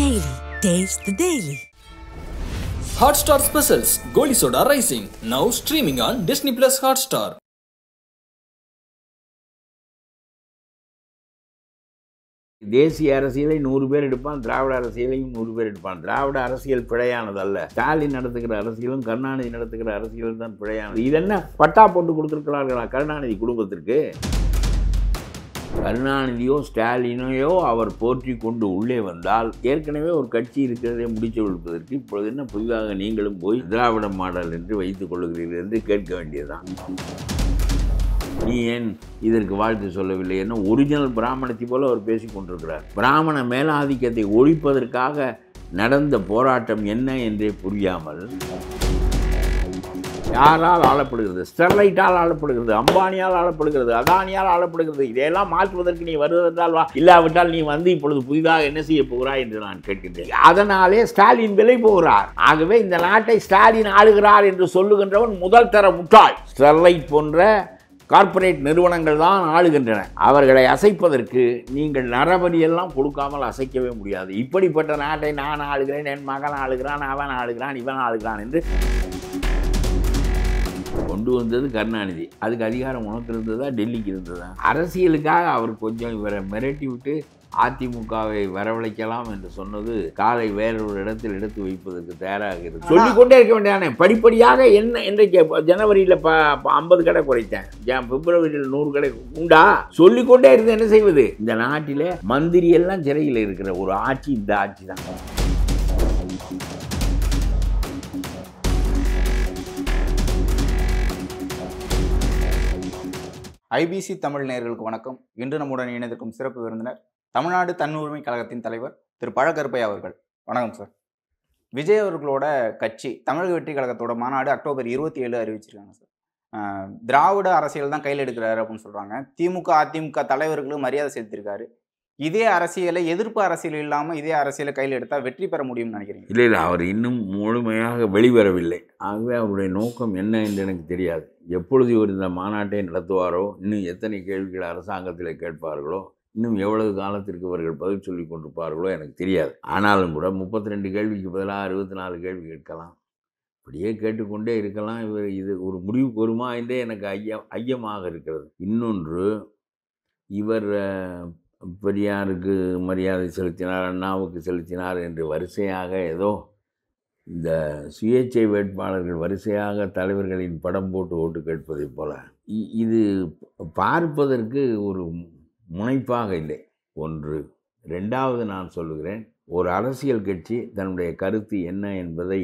Daily. Taste the Daily. Hotstar Specials Goli Soda Rising now streaming on Disney Plus Hotstar. தேசிய அரசியலை 100 பேர் எடுப்பான், திராவிட அரசியலையும் 100 பேர் எடுப்பான். திராவிட அரசியல் பிழையானதல்ல. ஸ்டாலின் நடத்துகிற அரசியலும் கருணாநிதி நடத்துகிற அரசியலும் தான் பிழையானது. இது என்ன பட்டா போட்டு கொடுத்துருக்கிறார்களா கருணாநிதி குடும்பத்திற்கு? கருணாநிதியோ ஸ்டாலினையோ அவர் போற்றி கொண்டு உள்ளே வந்தால் ஏற்கனவே ஒரு கட்சி இருக்கிறதை முடிச்சு கொடுப்பதற்கு இப்பொழுது என்ன புதிதாக நீங்களும் போய் திராவிட மாடல் என்று வைத்துக் கொள்ளுகிறீர்கள் என்று கேட்க வேண்டியதுதான். நீ ஏன் இதற்கு வாழ்த்து சொல்லவில்லை? என்ன ஒரிஜினல் பிராமணத்தை போல அவர் பேசிக் கொண்டிருக்கிறார். பிராமண மேலாதிக்கத்தை ஒழிப்பதற்காக நடந்த போராட்டம் என்ன என்றே புரியாமல் யாரால் ஆளப்படுகிறது? ஸ்டெர்லைட்டால் ஆளப்படுகிறது, அம்பானியால் ஆளப்படுகிறது, அதானியால் ஆளப்படுகிறது. இதையெல்லாம் மாற்றுவதற்கு நீ வருவதென்றால் வா, இல்லாவிட்டால் நீ வந்து இப்பொழுது புதிதாக என்ன செய்ய போகிறாய் என்று நான் கேட்கின்றேன். அதனாலே ஸ்டாலின் விலை போகிறார். ஆகவே இந்த நாட்டை ஸ்டாலின் ஆளுகிறார் என்று சொல்லுகின்றவன் முதல் தர முட்டாள். ஸ்டெர்லைட் போன்ற கார்ப்பரேட் நிறுவனங்கள் தான் ஆளுகின்றன. அவர்களை அசைப்பதற்கு நீங்கள் நரபடியெல்லாம் கொடுக்காமல் அசைக்கவே முடியாது. இப்படிப்பட்ட நாட்டை நான் ஆளுகிறேன், என் மகன் ஆளுகிறான், அவன் ஆளுகிறான், இவன் ஆளுகிறான் என்று கொண்டு வந்தது கருணாநிதி. அதுக்கு அதிகாரம் உனக்கு இருந்ததா, டெல்லிக்கு இருந்ததா? அரசியலுக்காக அவர் கொஞ்சம் இவரை மிரட்டி விட்டு அதிமுகவை வரவழைக்கலாம் என்று சொன்னது காலை வேறொரு இடத்தில் எடுத்து வைப்பதற்கு தயாராக இருக்கு. சொல்லிக்கொண்டே இருக்க வேண்டியானே. படிப்படியாக என்ன இன்றைக்கு ஜனவரியில் 50 கடை குறைத்தேன், பிப்ரவரியில் 100 கடை உண்டா? சொல்லிக்கொண்டே இருந்து என்ன செய்வது? இந்த நாட்டில் மந்திரி எல்லாம் சிறையில் இருக்கிற ஒரு ஆட்சி இந்த ஆட்சி தான். ஐபிசி தமிழ் நேயர்களுக்கு வணக்கம். இன்று நம்முடன் இணைந்திருக்கும் சிறப்பு விருந்தினர் தமிழ்நாடு தன்னுரிமை கழகத்தின் தலைவர் திரு பழகருப்பையா அவர்கள். வணக்கம் சார். விஜய் அவர்களோட கட்சி தமிழக வெற்றி கழகத்தோட மாநாடு அக்டோபர் 27 அறிவிச்சிருக்காங்க சார். திராவிட அரசியல் தான் கையில் எடுக்கிறாரு அப்படின்னு சொல்றாங்க. திமுக அதிமுக தலைவர்களும் மரியாதை செலுத்திருக்காரு. இதே அரசியலை எதிர்ப்பு அரசியல் இல்லாமல் இதே அரசியலை கையில் எடுத்தால் வெற்றி பெற முடியும்னு நினைக்கிறீங்க? இல்லை, அவர் இன்னும் முழுமையாக வெளிவரவில்லை. ஆகவே அவருடைய நோக்கம் என்ன என்று எனக்கு தெரியாது. எப்பொழுது இவர் இந்த மாநாட்டை நடத்துவாரோ, இன்னும் எத்தனை கேள்விகள் அரசாங்கத்தில் கேட்பார்களோ, இன்னும் எவ்வளவு காலத்திற்கு இவர்கள் பதில் சொல்லி கொண்டிருப்பார்களோ எனக்கு தெரியாது. ஆனாலும் கூட 32 கேள்விக்கு பதிலாக 64 கேள்வி கேட்கலாம். இப்படியே கேட்டுக்கொண்டே இருக்கலாம். இது ஒரு முடிவுக்கு வருமா என்றே எனக்கு ஐயமாக இருக்கிறது. இன்னொன்று, இவர் பெரியாருக்கு மரியாதை செலுத்தினார், அண்ணாவுக்கு செலுத்தினார் என்று வரிசையாக ஏதோ இந்த சுயேட்சை வேட்பாளர்கள் வரிசையாக தலைவர்களின் படம் போட்டு ஓட்டு கேட்பதைப் போல இது பார்ப்பதற்கு ஒரு முனைப்பாக இல்லை. ஒன்று. ரெண்டாவது, நான் சொல்லுகிறேன், ஒரு அரசியல் கட்சி தன்னுடைய கருத்து என்ன என்பதை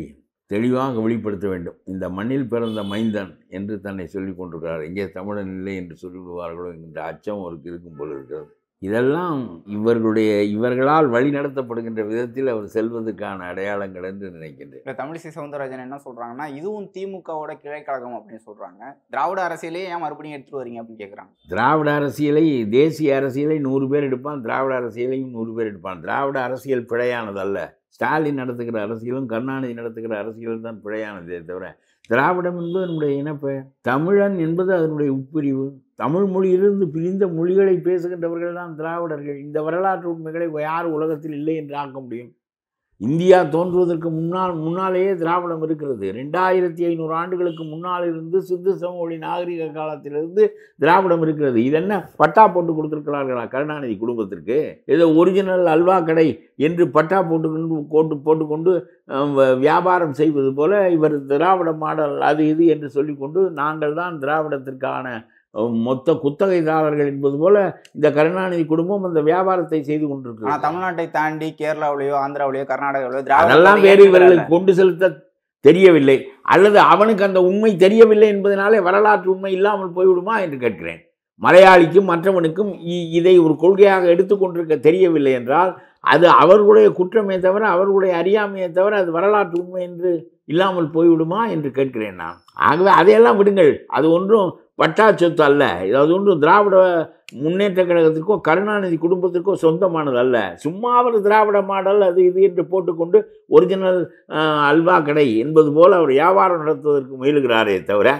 தெளிவாக வெளிப்படுத்த வேண்டும். இந்த மண்ணில் பிறந்த மைந்தன் என்று தன்னை சொல்லிக் கொண்டிருக்கிறார். எங்கே தமிழன் இல்லை என்று சொல்லிவிடுவார்களோ என்கின்ற அச்சம் அவருக்கு இருக்கும் போல இருக்கிறது. இதெல்லாம் இவர்களால் வழி நடத்தப்படுகின்ற விதத்தில் அவர் செல்வதற்கான அடையாளங்கள் என்று நினைக்கின்றேன். இல்லை, தமிழிசை சவுந்தரராஜன் என்ன சொல்கிறாங்கன்னா, இதுவும் திமுகவோட கிளைக்கழகம் அப்படின்னு சொல்கிறாங்க. திராவிட அரசியலையே ஏன் மறுபடியும் எடுத்துகிட்டு வரீங்க அப்படின்னு கேட்குறாங்க. திராவிட அரசியலை, தேசிய அரசியலை 100 பேர் எடுப்பான், திராவிட அரசியலையும் 100 பேர் எடுப்பான். திராவிட அரசியல் பிழையானதல்ல. ஸ்டாலின் நடத்துகிற அரசியலும் கருணாநிதி நடத்துகிற அரசியலும் தான் பிழையானதே தவிர, திராவிடம் என்பது அதனுடைய இனப்பெயர். தமிழன் என்பது அதனுடைய உட்பிரிவு. தமிழ் மொழியிலிருந்து பிரிந்த மொழிகளை பேசுகின்றவர்கள் தான் திராவிடர்கள். இந்த வரலாற்று உண்மைகளை யார் உலகத்தில் இல்லை என்று ஆக்க முடியும்? இந்தியா தோன்றுவதற்கு முன்னாலேயே திராவிடம் இருக்கிறது. 2500 ஆண்டுகளுக்கு முன்னால் இருந்து சிந்து சமவெளி நாகரிக காலத்திலிருந்து திராவிடம் இருக்கிறது. இதென்ன பட்டா போட்டு கொடுத்துருக்கிறார்களா கருணாநிதி குடும்பத்திற்கு? ஏதோ ஒரிஜினல் அல்வா கடை என்று பட்டா போட்டுக்கொண்டு வியாபாரம் செய்வது போல இவர் திராவிட மாடல் அது இது என்று சொல்லிக்கொண்டு நாங்கள் தான் திராவிடத்திற்கான மொத்த குத்தகைதாரர்கள் என்பது போல இந்த கருணாநிதி குடும்பம் அந்த வியாபாரத்தை செய்து கொண்டிருக்கிறது. தமிழ்நாட்டை தாண்டி கேரளாவிலேயோ ஆந்திராவிலேயோ கர்நாடகாவிலேயோ அதெல்லாம் வேறு இவர்களுக்கு கொண்டு செலுத்த தெரியவில்லை, அல்லது அவனுக்கு அந்த உண்மை தெரியவில்லை என்பதனாலே வரலாற்று உண்மை இல்லாமல் போய்விடுமா என்று கேட்கிறேன். மலையாளிக்கும் மற்றவனுக்கும் இதை ஒரு கொள்கையாக எடுத்துக்கொண்டிருக்க தெரியவில்லை என்றால் அது அவர்களுடைய குற்றமே தவிர, அவர்களுடைய அறியாமையை தவிர அது வரலாற்று உண்மை என்று இல்லாமல் போய்விடுமா என்று கேட்கிறேன் நான். ஆகவே அதையெல்லாம் விடுங்கள். அது ஒன்றும் பட்டா சொத்து அல்ல. அது ஒன்றும் திராவிட முன்னேற்ற கழகத்திற்கோ கருணாநிதி குடும்பத்திற்கோ சொந்தமானது அல்ல. சும்மா அவர் திராவிட மாடல் அது இது என்று போட்டுக்கொண்டு ஒரிஜினல் அல்வா கடை என்பது போல் அவர் வியாபாரம் நடத்துவதற்கு முயலுகிறாரே தவிர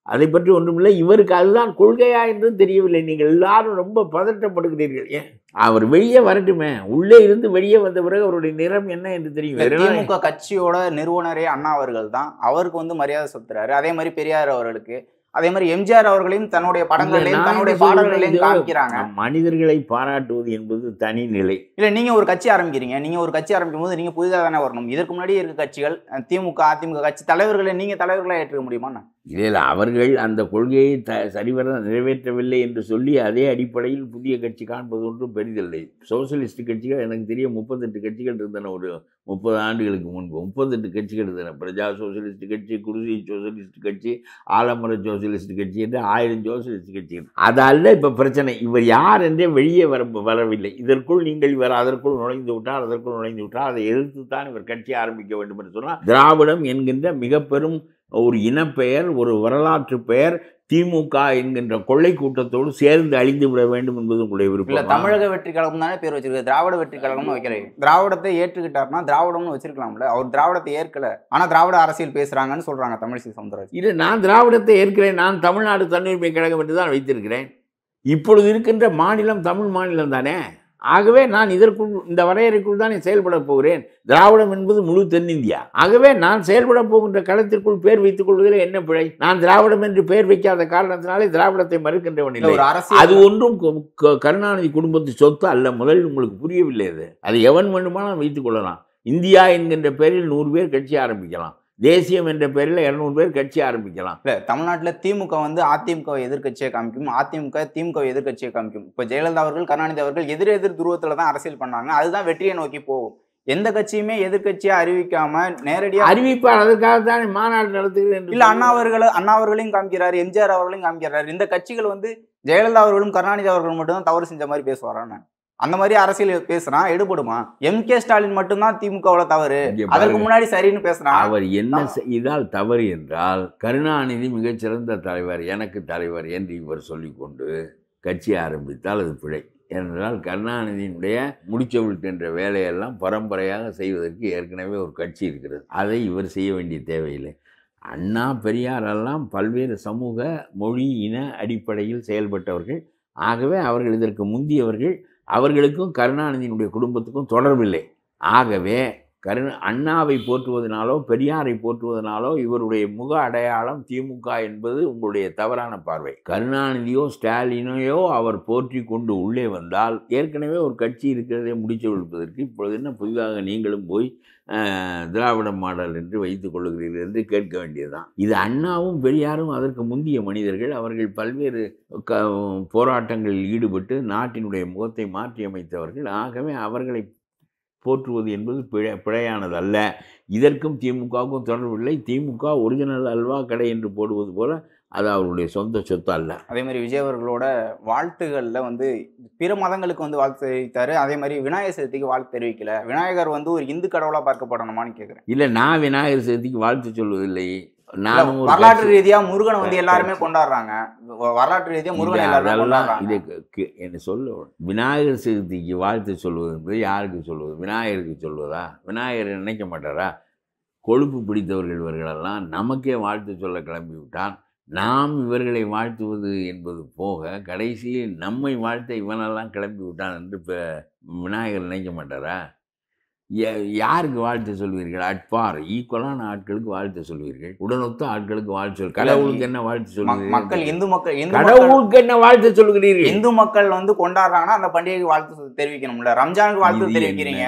அதை பற்றி ஒன்றுமில்லை. இவருக்கு அதுதான் கொள்கையா என்றும் தெரியவில்லை. நீங்கள் எல்லாரும் ரொம்ப பதட்டப்படுகிறீர்கள். ஏன் அவர் வெளியே வரட்டுமே, உள்ளே இருந்து வெளியே வந்த பிறகு அவருடைய நிறம் என்ன என்று தெரியும். திமுக கட்சியோட நிறுவனரே அண்ணா அவர்கள் தான், அவருக்கு வந்து மரியாதை செலுத்துறாரு. அதே மாதிரி பெரியார் அவர்களுக்கு, அதே மாதிரி எம்ஜிஆர் அவர்களையும் தன்னுடைய படங்களையும் தன்னுடைய பாடல்களையும் காமிக்கிறாங்க. மனிதர்களை பாராட்டுவது என்பது தனி நிலை. இல்ல, நீங்க ஒரு கட்சி ஆரம்பிக்கிறீங்க, நீங்க ஒரு கட்சி ஆரம்பிக்கும் போது நீங்க புதிதாக தானே வரணும். இதற்கு முன்னாடி இருக்க கட்சிகள் திமுக அதிமுக கட்சி தலைவர்களை நீங்க தலைவர்களா ஏற்றுக்க முடியுமா? இல்லை, அவர்கள் அந்த கொள்கையை சரிவர நிறைவேற்றவில்லை என்று சொல்லி அதே அடிப்படையில் புதிய கட்சி காண்பது ஒன்றும் பெரிதில்லை. சோசியலிஸ்ட் கட்சிகள் எனக்கு தெரிய 38 கட்சிகள் இருந்தன. ஒரு 30 ஆண்டுகளுக்கு முன்பு 38 கட்சிகள் இருந்தன. பிரஜா சோசியலிஸ்ட் கட்சி, குருசி சோசியலிஸ்ட் கட்சி, ஆலமர சோசியலிஸ்ட் கட்சி என்று 1000 சோசியலிஸ்ட் கட்சிகள். அதல்ல இப்போ பிரச்சனை. இவர் யார் என்றே வெளியே வரவில்லை. இதற்குள் நீங்கள் இவர் அதற்குள் நுழைந்து விட்டால் அதை எதிர்த்து தான் இவர் கட்சி ஆரம்பிக்க வேண்டும் என்று சொன்னால், திராவிடம் என்கின்ற மிக பெரும் ஒரு இனப்பெயர், ஒரு வரலாற்று பெயர் திமுக என்கின்ற கொள்ளை கூட்டத்தோடு சேர்ந்து அழிந்து விட வேண்டும் என்பது உங்களுடைய விருப்பம். இல்ல, தமிழக வெற்றி கழகம் தானே பேர் வச்சிருக்கு, திராவிட வெற்றி கழகம்னு வைக்கிறேன். திராவிடத்தை ஏற்றுக்கிட்டாருன்னா திராவிடம்னு வச்சிருக்கலாம்ல. அவர் திராவிடத்தை ஏற்கல, ஆனா திராவிட அரசியல் பேசுறாங்கன்னு சொல்றாங்க தமிழிசை சவுந்தரராஜன். இது நான் திராவிடத்தை ஏற்கிறேன், நான் தமிழ்நாடு தன்னுரிமை கழகம் என்று தான் வைத்திருக்கிறேன். இப்பொழுது இருக்கின்ற மாநிலம் தமிழ் மாநிலம் தானே. ஆகவே நான் இதற்குள், இந்த வரையறைக்குள் தான் செயல்பட போகிறேன். திராவிடம் என்பது முழு தென்னிந்தியா. ஆகவே நான் செயல்பட போகின்ற களத்திற்குள் பேர் வைத்துக் கொள்வதில் என்ன பிழை? நான் திராவிடம் என்று பெயர் வைக்காத காரணத்தினாலே திராவிடத்தை மறுக்கின்றவன் இல்லை. அது ஒன்றும் கருணாநிதி குடும்பத்து சொத்து அல்ல. முதலில் உங்களுக்கு புரியவில்லை. அது எவன் வேண்டுமானால் வைத்துக் கொள்ளலாம். இந்தியா என்கின்ற பெயரில் 100 பேர் கட்சி ஆரம்பிக்கலாம். தேசியம் என்ற பெயரில் 200 பேர் கட்சி ஆரம்பிக்கலாம். இல்லை, தமிழ்நாட்டில் திமுக வந்து அதிமுக எதிர்கட்சியை காமிக்கும், அதிமுக திமுக எதிர்கட்சியை காமிக்கும். இப்போ ஜெயலலிதா அவர்கள், கருணாநிதி அவர்கள் எதிர் துருவத்தில் தான் அரசியல் பண்ணாங்க. அதுதான் வெற்றியை நோக்கி போகும். எந்த கட்சியுமே எதிர்கட்சியா அறிவிக்காம நேரடியாக அறிவிப்பார். அதற்காக தான் மாநாடு நடத்துகிறேன். இல்ல, அண்ணா அவர்களையும் காமிக்கிறாரு, எம்ஜிஆர் அவர்களையும் காமிக்கிறாரு. இந்த கட்சிகள் வந்து ஜெயலலிதா அவர்களும் கருணாநிதி அவர்களும் மட்டும்தான் தவறு செஞ்ச மாதிரி பேசுவாரான்னு, அந்த மாதிரி அரசியல் பேசுறான், எடுபடுமா? எம்.கே. ஸ்டாலின் மட்டும்தான் திமுகவுல தவறு, அதற்கு முன்னாடி சரின்னு பேசுறான். அவர் என்ன செய்தால் தவறு என்றால், கருணாநிதி மிகச்சிறந்த தலைவர், எனக்கு தலைவர் என்று இவர் சொல்லிக்கொண்டு கட்சி ஆரம்பித்தால் அது பிழை. ஏனென்றால் கருணாநிதியினுடைய முடிச்சவிழ்த்து என்ற வேலையெல்லாம் பரம்பரையாக செய்வதற்கு ஏற்கனவே ஒரு கட்சி இருக்கிறது. அதை இவர் செய்ய வேண்டிய தேவையில்லை. அண்ணா பெரியாரெல்லாம் பல்வேறு சமூக மொழி இன அடிப்படையில் செயல்பட்டவர்கள். ஆகவே அவர்கள் இதற்கு முந்தியவர்கள். அவர்களுக்கும் கருணாநிதியினுடைய குடும்பத்துக்கும் தொடர்பில்லை. ஆகவே அண்ணாவை போற்றுவதனாலோ பெரியாரை போற்றுவதனாலோ இவருடைய முக அடையாளம் திமுக என்பது உங்களுடைய தவறான பார்வை. கருணாநிதியோ ஸ்டாலினையோ அவர் போற்றி கொண்டு உள்ளே வந்தால் ஏற்கனவே ஒரு கட்சி இருக்கிறதே முடிச்சு விழுப்பதற்கு இப்பொழுது என்ன புதிதாக நீங்களும் போய் திராவிட மாடல் என்று வைத்துக் கொள்ளுகிறீர்கள் என்று கேட்க வேண்டியதுதான். இது அண்ணாவும் பெரியாரும் அதற்கு முந்திய மனிதர்கள். அவர்கள் பல்வேறு போராட்டங்களில் ஈடுபட்டு நாட்டினுடைய முகத்தை மாற்றி அமைத்தவர்கள். ஆகவே அவர்களை போற்றுவது என்பது பிழையானதல்ல. இதற்கும் திமுகவுக்கும் தொடர்பில்லை. திமுக ஒரிஜினல் அல்வா கடை என்று போடுவது போல அது அவருடைய சொந்த சொத்து அல்ல. அதே மாதிரி விஜய் அவர்களோட வாழ்த்துகளில் வந்து பிற மதங்களுக்கு வந்து வாழ்த்து தெரிவித்தார். அதே மாதிரி விநாயகர் சதுர்த்திக்கு வாழ்த்து தெரிவிக்கல. விநாயகர் வந்து ஒரு இந்து கடவுளாக பார்க்கப்படணுமான்னு கேட்குறேன். இல்லை, நான் விநாயகர் சதுர்த்திக்கு வாழ்த்து சொல்வதில்லை. வரலாற்று ரீதியா முருகனை வந்து எல்லாருமே கொண்டாடுறாங்க. வரலாற்று ரீதியா முருகன் எல்லாரும் இதுக்கு என்ன சொல்ல, விநாயகர் சதுர்த்திக்கு வாழ்த்து சொல்வது என்பது யாருக்கு சொல்வது? விநாயகருக்கு சொல்வதா? விநாயகர் நினைக்க மாட்டாரா? கொழுப்பு பிடித்தவர்கள் இவர்களெல்லாம் நமக்கே வாழ்த்து சொல்ல கிளம்பி விட்டான். நாம் இவர்களை வாழ்த்துவது என்பது போக கடைசியில் நம்மை வாழ்த்த இவனெல்லாம் கிளம்பி விட்டான் என்று இப்போ விநாயகர் நினைக்க மாட்டாரா? யாருக்கு வாழ்த்து சொல்வீர்கள்? அட்பார் ஈக்குவலான ஆட்களுக்கு வாழ்த்து சொல்வீர்கள். உடனொத்த ஆட்களுக்கு வாழ்த்து சொல். கடவுளுக்கு என்ன வாழ்த்து சொல்வீர்கள்? மக்கள் இந்து மக்கள் கடவுளுக்கு என்ன வாழ்த்து சொல்கிறீர்கள்? இந்து மக்கள் வந்து கொண்டாடுறாங்கன்னா அந்த பண்டிகைக்கு வாழ்த்து தெரிவிக்கணும்ல. ரம்ஜானுக்கு வாழ்த்து தெரிவிக்கிறீங்க,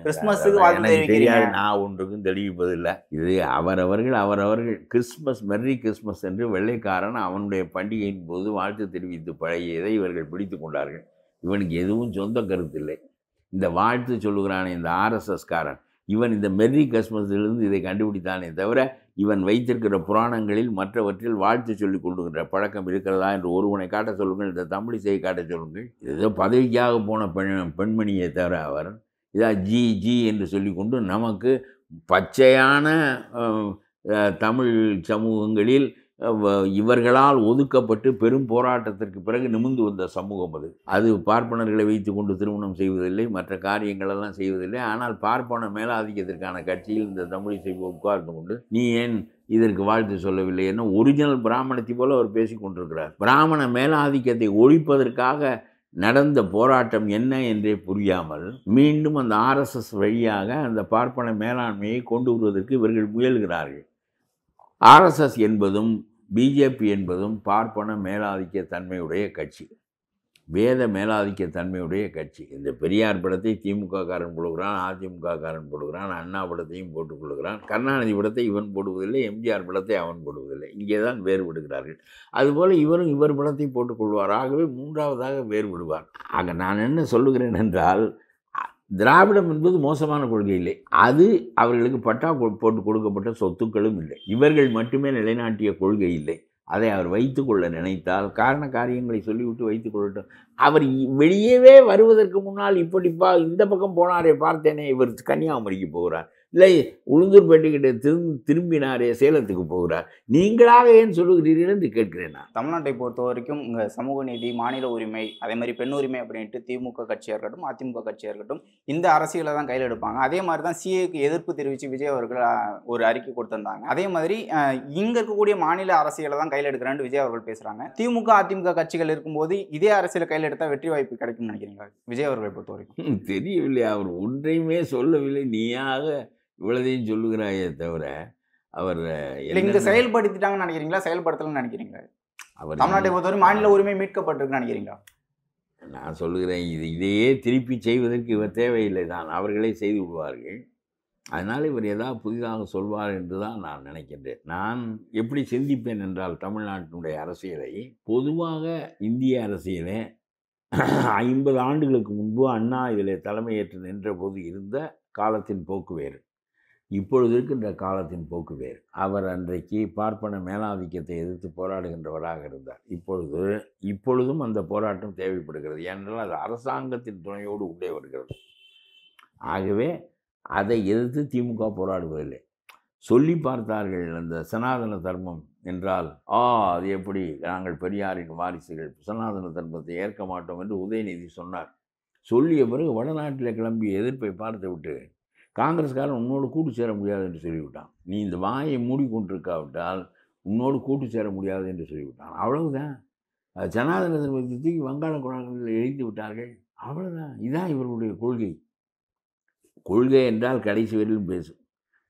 கிறிஸ்துமஸுக்கு வாழ்த்து தெரிவிக்கிறீங்க. நான் ஒன்றுக்கும் தெரிவிப்பதில்லை. இது அவரவர்கள் கிறிஸ்துமஸ் மெர்ரி கிறிஸ்துமஸ் என்று வெள்ளைக்காரன் அவனுடைய பண்டிகையின் போது வாழ்த்து தெரிவித்து பழகியதை இவர்கள் பிடித்து கொண்டார்கள். இவனுக்கு எதுவும் சொந்த கருத்து இல்லை. இந்த வாழ்த்து சொல்லுகிறானே இந்த RSS காரன், இவன் இந்த மெர்ரி கிறிஸ்மஸிலிருந்து இதை கண்டுபிடித்தானே தவிர இவன் வைத்திருக்கிற புராணங்களில் மற்றவற்றில் வாழ்த்து சொல்லிக் கொள்ளுகின்ற பழக்கம் இருக்கிறதா என்று ஒருவனை காட்ட சொல்லுங்கள். இந்த தமிழிசையை காட்ட சொல்லுங்கள். ஏதோ பதவிக்காக போன பெண்மணியை தவிர அவர் ஜி என்று சொல்லிக்கொண்டு நமக்கு பச்சையான தமிழ் சமூகங்களில் இவர்களால் ஒதுக்கப்பட்டு பெரும் போராட்டத்திற்கு பிறகு நிமிர்ந்து வந்த சமூகம் அது பார்ப்பனர்களை வைத்து கொண்டு திருமணம் செய்வதில்லை, மற்ற காரியங்களெல்லாம் செய்வதில்லை. ஆனால் பார்ப்பன மேலாதிக்கத்திற்கான கட்சியில் இந்த தமிழிசை உட்கார்ந்து கொண்டு நீ ஏன் இதற்கு வாழ்த்து சொல்லவில்லை என்ன ஒரிஜினல் பிராமணத்தை போல அவர் பேசி கொண்டிருக்கிறார். பிராமண மேலாதிக்கத்தை ஒழிப்பதற்காக நடந்த போராட்டம் என்ன என்றே புரியாமல் மீண்டும் அந்த ஆர்எஸ்எஸ் வழியாக அந்த பார்ப்பன மேலாண்மையை கொண்டு வருவதற்கு இவர்கள் முயல்கிறார்கள். ஆர்எஸ்எஸ் என்பதும் பிஜேபி என்பதும் பார்ப்பன மேலாதிக்க தன்மையுடைய கட்சி, வேத மேலாதிக்க தன்மையுடைய கட்சி. இந்த பெரியார் படத்தை திமுக காரன் போடுகிறான், அதிமுக காரன் போடுகிறான், அண்ணா படத்தையும் போட்டுக்கொள்கிறான். கருணாநிதி படத்தை இவன் போடுவதில்லை, எம்ஜிஆர் படத்தை அவன் போடுவதில்லை. இங்கே தான் வேறுபடுகிறார்கள். அதுபோல் இவரும் இவர் படத்தை போட்டுக்கொள்வார். ஆகவே மூன்றாவதாக வேறுபடுவார். ஆக நான் என்ன சொல்லுகிறேன் என்றால், திராவிடம் என்பது மோசமான கொள்கை இல்லை. அது அவர்களுக்கு பட்டா போட்டு கொடுக்கப்பட்ட சொத்துக்களும் இல்லை. இவர்கள் மட்டுமே நிலைநாட்டிய கொள்கை இல்லை. அதை அவர் வைத்துக்கொள்ள நினைத்தால் காரண காரியங்களை சொல்லிவிட்டு வைத்துக்கொள்ளட்டும். அவர் வெளியவே வருவதற்கு முன்னால் இப்படிப்பா இந்த பக்கம் போனாரே பார்த்தேனே, இவர் கன்னியாகுமரிக்கு போகிறார், இல்லை உளுந்தூர்பேட்டைக்கிட்ட திரும்பினாரே சேலத்துக்கு போகிறார், நீங்களாக ஏன் சொல்லுகிறீர்கள் என்று கேட்கிறேன் நான். தமிழ்நாட்டை பொறுத்த வரைக்கும் இங்கே சமூக நீதி, மாநில உரிமை, அதே மாதிரி பெண் உரிமை அப்படின்ட்டு திமுக கட்சியாக இருக்கட்டும், அதிமுக கட்சியாக இருக்கட்டும், இந்த அரசியலை தான் கையில் எடுப்பாங்க. அதே மாதிரி தான் சிஏக்கு எதிர்ப்பு தெரிவித்து விஜய் அவர்கள் ஒரு அறிக்கை கொடுத்திருந்தாங்க. அதே மாதிரி இங்கே இருக்கக்கூடிய மாநில அரசியலை தான் கையில் எடுக்கிறான்னு விஜய் அவர்கள் பேசுகிறாங்க. திமுக அதிமுக கட்சிகள் இருக்கும்போது இதே அரசியலை கையில் எடுத்தால் வெற்றி வாய்ப்பு கிடைக்கும்னு நினைக்கிறீங்களா விஜய் அவர்களை பொறுத்த வரைக்கும்? தெரியவில்லை, அவர் ஒன்றையுமே சொல்லவில்லை. நீயாக இவ்வளதையும் சொல்லுகிறாயே தவிர அவர் இங்க செயல்படுத்திட்டாங்கன்னு நினைக்கிறீங்களா, செயல்படுத்தலன்னு நினைக்கிறீங்களா? அவர் தமிழ்நாட்டை பொறுத்தவரை மாநில உரிமை மீட்கப்பட்டிருக்குன்னு நினைக்கிறீங்களா? நான் சொல்லுகிறேன், இதையே திருப்பி செய்வதற்கு இவர் தேவையில்லை தான், அவர்களே செய்து விடுவார்கள். அதனால் இவர் ஏதாவது புதிதாக சொல்வார் என்று தான் நான் நினைக்கின்றேன். நான் எப்படி சிந்திப்பேன் என்றால், தமிழ்நாட்டினுடைய அரசியலை பொதுவாக இந்திய அரசியலே 50 ஆண்டுகளுக்கு முன்பு அண்ணா இதில் தலைமையேற்று நின்ற போது இருந்த காலத்தின் போக்கு வேறு, இப்பொழுது இருக்கின்ற காலத்தின் போக்கு வேறு. அவர் அன்றைக்கு பார்ப்பன மேலாதிக்கத்தை எதிர்த்து போராடுகின்றவராக இருந்தார். இப்பொழுதும் அந்த போராட்டம் தேவைப்படுகிறது. ஏனென்றால் அது அரசாங்கத்தின் துணையோடு உள்ளே வருகிறது. ஆகவே அதை எதிர்த்து திமுக போராடுவதில்லை. சொல்லி பார்த்தார்கள், அந்த சனாதன தர்மம் என்றால் அது எப்படி, நாங்கள் பெரியாரின் வாரிசுகள், சனாதன தர்மத்தை ஏற்க மாட்டோம் என்று உதயநிதி சொன்னார். சொல்லிய பிறகு வடநாட்டில் கிளம்பிய எதிர்ப்பை பார்த்து விட்டு காங்கிரஸ்காரன் உன்னோடு கூட்டு சேர முடியாது என்று சொல்லிவிட்டான். நீ இந்த வாயை மூடிக்கொண்டிருக்காவிட்டால் உன்னோடு கூட்டு சேர முடியாது என்று சொல்லிவிட்டான். அவ்வளவுதான். சனாதன தர்மத்தை தூக்கி வங்காள குழாய்களில் எழுதி விட்டார்கள். அவ்வளோதான். இதுதான் இவர்களுடைய கொள்கை. கொள்கை என்றால் கடைசி வரையிலும் பேசும்.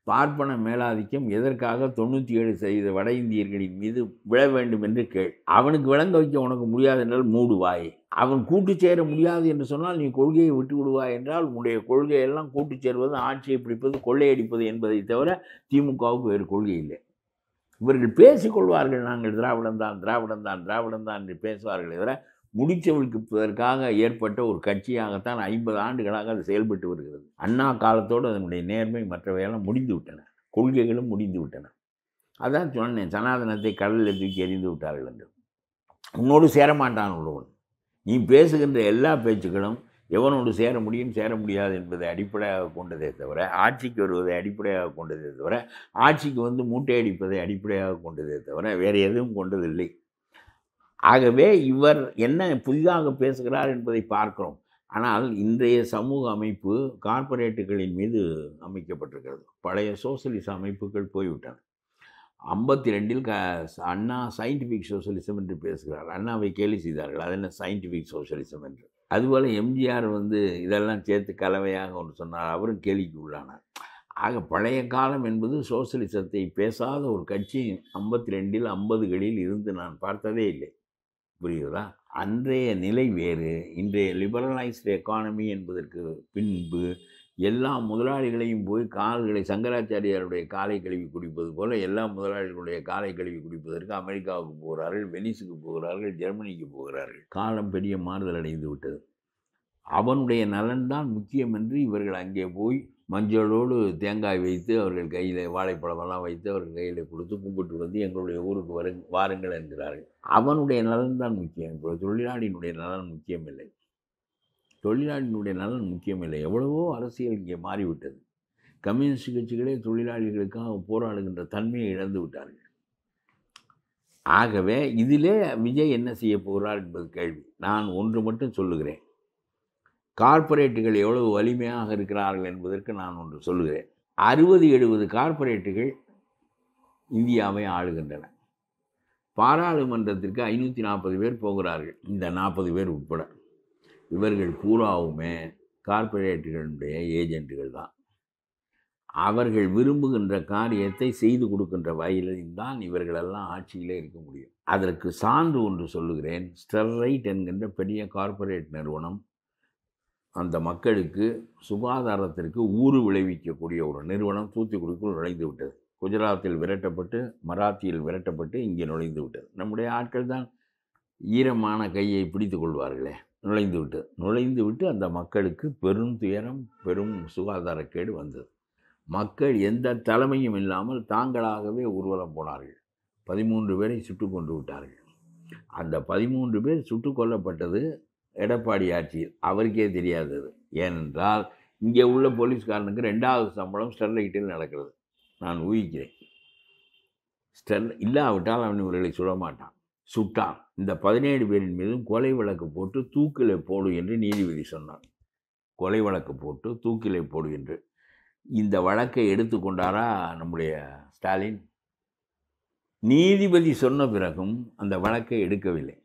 பார்ப்பன மேலாதிக்கம் எதற்காக 97% வட இந்தியர்களின் மீது விழ வேண்டும் என்று கேள். அவனுக்கு விளங்க வைக்க உனக்கு முடியாது என்றால் மூடு வாய். அவன் கூட்டு சேர முடியாது என்று சொன்னால் நீ கொள்கையை விட்டு விடுவாய் என்றால் உன்னுடைய கொள்கையெல்லாம் கூட்டு சேருவது, ஆட்சியை பிடிப்பது, கொள்ளையடிப்பது என்பதை தவிர திமுகவுக்கு வேறு கொள்கை இல்லை. இவர்கள் பேசிக்கொள்வார்கள், நாங்கள் திராவிடம் தான் என்று பேசுவார்கள் தவிர முடிச்சவழ்ப்பதற்காக ஏற்பட்ட ஒரு கட்சியாகத்தான் 50 ஆண்டுகளாக அது செயல்பட்டு வருகிறது. அண்ணா காலத்தோடு அதனுடைய நேர்மை மற்றவையெல்லாம் முடிந்து விட்டன, கொள்கைகளும் முடிந்து விட்டன. அதான் சொன்னேன், சனாதனத்தை கடலில் தூக்கி எறிந்து விட்டார்கள் என்று. உன்னோடு சேரமாட்டான் உள்ளவன். நீ பேசுகின்ற எல்லா பேச்சுக்களும் எவனோடு சேர முடியும் சேர முடியாது என்பதை அடிப்படையாக கொண்டதே தவிர, ஆட்சிக்கு வருவதை அடிப்படையாக கொண்டதே தவிர, ஆட்சிக்கு வந்து மூட்டையடிப்பதை அடிப்படையாக கொண்டதே தவிர வேறு எதுவும் கொண்டதில்லை. ஆகவே இவர் என்ன புதிதாக பேசுகிறார் என்பதை பார்க்கிறோம். ஆனால் இன்றைய சமூக அமைப்பு கார்ப்பரேட்டுகளின் மீது அமைக்கப்பட்டிருக்கிறது. பழைய சோசியலிச அமைப்புகள் போய்விட்டன. 52இல் அண்ணா சயின்டிஃபிக் சோசியலிசம் என்று பேசுகிறார். அண்ணாவை கேலி செய்தார்கள், அது என்ன சயின்டிஃபிக் சோசியலிசம் என்று. அதுபோல் எம்ஜிஆர் இதெல்லாம் சேர்த்து கலவையாக ஒன்று சொன்னார், அவரும் கேலிக்கு உள்ளானார். ஆக பழைய காலம் என்பது சோசியலிசத்தை பேசாத ஒரு கட்சி 52இல் 50களில் இருந்து நான் பார்த்ததே இல்லை. புரியுதா? அன்றைய நிலை வேறு. இன்றைய லிபரலைஸ்டு எக்கானமி என்பதற்கு பின்பு எல்லா முதலாளிகளையும் போய் கால்களை, சங்கராச்சாரியாருடைய காலை கழுவி குடிப்பது போல எல்லா முதலாளிகளுடைய காலை கழுவி குடிப்பதற்கு அமெரிக்காவுக்கு போகிறார்கள், வெனிஸுக்கு போகிறார்கள், ஜெர்மனிக்கு போகிறார்கள். காலம் பெரிய மாறுதல் அடைந்து விட்டது. அவனுடைய நலன்தான் முக்கியம் என்று இவர்கள் அங்கே போய் மஞ்சளோடு தேங்காய் வைத்து அவர்கள் கையில் வாழைப்பழமெல்லாம் வைத்து அவர்கள் கையில் கொடுத்து கும்பிட்டு வந்து எங்களுடைய ஊருக்கு வாருங்கள் என்கிறார்கள். அவனுடைய நலன் தான் முக்கியம். இப்போ தொழிலாளியினுடைய நலன் முக்கியமில்லை. தொழிலாளியினுடைய நலன் முக்கியமில்லை. எவ்வளவோ அரசியல் இங்கே மாறிவிட்டது. கம்யூனிஸ்ட் கட்சிகளே தொழிலாளிகளுக்காக போராடுகின்ற தன்மையை இழந்து விட்டார்கள். ஆகவே இதிலே விஜய் என்ன செய்ய போகிறார் என்பது கேள்வி. நான் ஒன்று மட்டும் சொல்லுகிறேன், கார்ப்பரேட்டுகள் எவ்வளவு வலிமையாக இருக்கிறார்கள் என்பதற்கு நான் ஒன்று சொல்லுகிறேன். 60-70 கார்ப்பரேட்டுகள் இந்தியாவை ஆளுகின்றன. பாராளுமன்றத்திற்கு 540 பேர் போகிறார்கள், இந்த 40 பேர் உட்பட. இவர்கள் பூராவுமே கார்ப்பரேட்டுகளுடைய ஏஜென்ட்டுகள் தான். அவர்கள் விரும்புகின்ற காரியத்தை செய்து கொடுக்கின்ற வகையிலும் தான் இவர்களெல்லாம் ஆட்சியிலே இருக்க முடியும். அதற்கு சான்று ஒன்று சொல்லுகிறேன். ஸ்டெர்லைட் என்கின்ற பெரிய கார்ப்பரேட் நிறுவனம் அந்த மக்களுக்கு சுகாதாரத்திற்கு ஊறு விளைவிக்கக்கூடிய ஒரு நிறுவனம் தூத்துக்குடிக்குள் நுழைந்து விட்டது. குஜராத்தில் விரட்டப்பட்டு, மராத்தியில் விரட்டப்பட்டு இங்கே நுழைந்து விட்டது. நம்முடைய ஆட்கள் தான் ஈரமான கையை பிடித்து கொள்வார்களே, நுழைந்து விட்டு அந்த மக்களுக்கு பெரும் துயரம், பெரும் சுகாதாரக்கேடு வந்தது. மக்கள் எந்த தலைமையும் இல்லாமல் தாங்களாகவே ஊர்வலம் போனார்கள். 13 பேரை சுட்டு கொண்டு விட்டார்கள். அந்த 13 பேர் சுட்டு கொல்லப்பட்டது எடப்பாடி ஆட்சியில். அவருக்கே தெரியாதது. ஏனென்றால் இங்கே உள்ள போலீஸ்காரனுக்கு 2வது சம்பளம் ஸ்டெர்லைட்டில் நடக்கிறது. நான் ஊகிக்கிறேன். இல்லாவிட்டால் அவன் இவர்களை சுட மாட்டான். சுட்டான். இந்த 17 பேரின் மீதும் கொலை வழக்கு போட்டு தூக்கிலே போடு என்று நீதிபதி சொன்னார். கொலை வழக்கு போட்டு தூக்கிலே போடு என்று. இந்த வழக்கை எடுத்துக்கொண்டாரா நம்முடைய ஸ்டாலின்? நீதிபதி சொன்ன பிறகும் அந்த வழக்கை எடுக்கவில்லை.